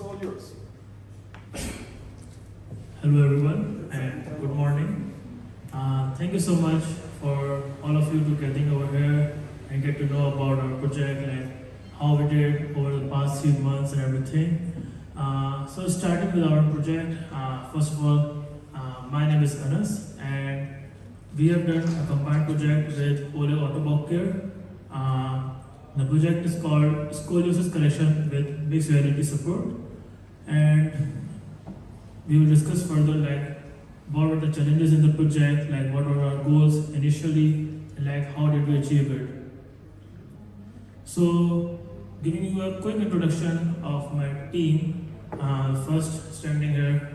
all yours. Hello everyone and good morning. Thank you so much for all of you to getting over here and get to know about our project, like how we did over the past few months and everything. So starting with our project, first of all, my name is Anas and we have done a combined project with Ole Autobocker. The project is called Scoliosis Correction with Mixed Reality Support, and we will discuss further like what were the challenges in the project, like what were our goals initially, and like how did we achieve it. So, giving you a quick introduction of my team. First standing here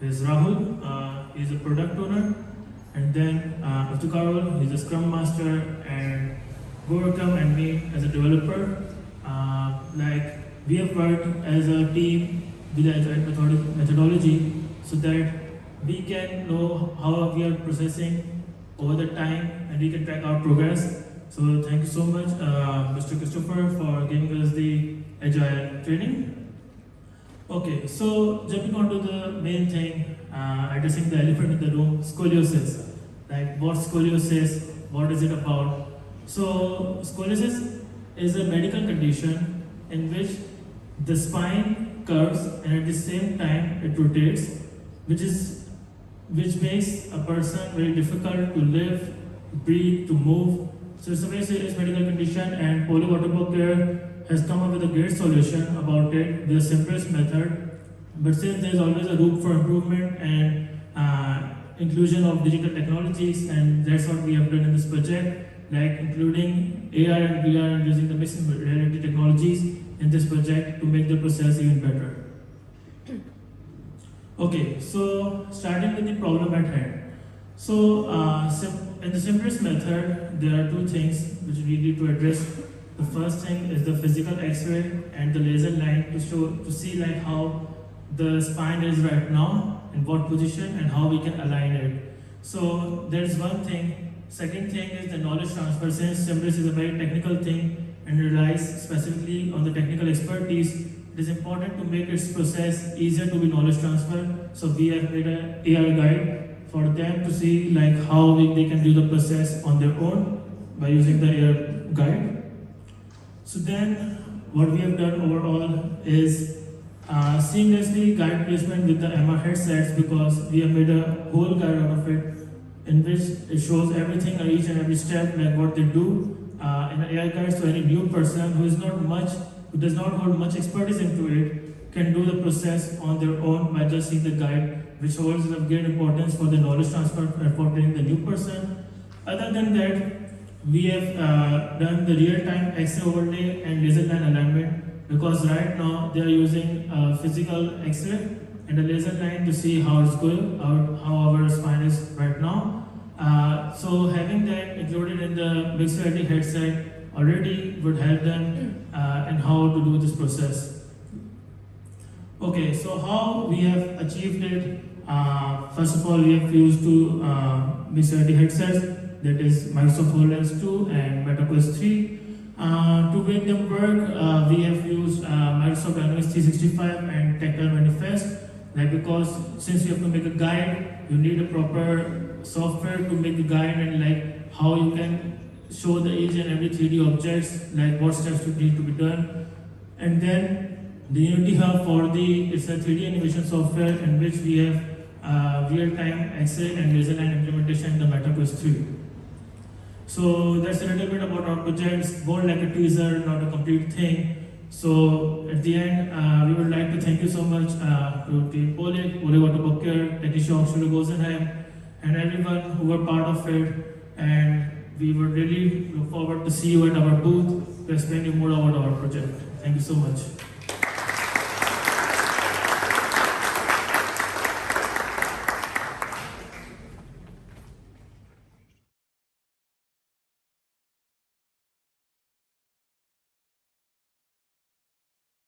is Rahul. He's a product owner, and then Karol, he's a Scrum Master, and Gorakam and me as a developer. Like we have worked as a team with the agile methodology so that we can know how we are processing over the time and we can track our progress. So thank you so much, Mr. Christopher, for giving us the agile training. Okay, so jumping on to the main thing, addressing the elephant in the room, scoliosis. Like what's scoliosis? What is it about? So scoliosis is a medical condition in which the spine curves and at the same time it rotates, which makes a person very difficult to live, breathe, to move. So it's a very serious medical condition, and Ole Autobocker has come up with a great solution about it, the simplest method. But since there's always a room for improvement and inclusion of digital technologies, and that's what we have done in this project, like including AR and VR and using the mixed reality technologies in this project to make the process even better. Okay, so starting with the problem at hand. So in the simplest method, there are two things which we need to address. The first thing is the physical X-ray and the laser line to see like how the spine is right now, in what position and how we can align it. So there's one thing. Second thing is the knowledge transfer. Since Simplest is a very technical thing and relies specifically on the technical expertise, it is important to make its process easier to be knowledge transfer. So we have made an AI guide for them to see like how they can do the process on their own by using the AI guide. So then what we have done overall is seamlessly guide placement with the MR headsets, because we have made a whole guide out of it in which it shows everything at each and every step, like what they do in an AI guide. So any new person who does not hold much expertise into it can do the process on their own by just seeing the guide, which holds of great importance for the knowledge transfer and for training the new person. Other than that, we have done the real-time X-ray overlay and laser line alignment, because right now they are using physical X-ray and a laser line to see how it's going, how our spine is right now. So having that included in the mixed reality headset already would help them in how to do this process. Okay, so how we have achieved it? First of all, we have used two mixed reality headsets, that is Microsoft HoloLens 2 and MetaQuest 3. To make them work, we have used Microsoft Dynamics 365 and Tactile Manifest. Like, because since you have to make a guide, you need a proper software to make the guide, and like how you can show the each and every 3D objects, like what steps would need to be done. And then the Unity Hub it's a 3D animation software in which we have real-time X-ray and laser line implementation in the MetaQuest 3. So that's a little bit about our project. It's more like a teaser, not a complete thing. So at the end, we would like to thank you so much to Team Ole Autobocker, Technische Hochschule Gosenheim, and everyone who were part of it. And we would really look forward to see you at our booth to explain you more about our project. Thank you so much.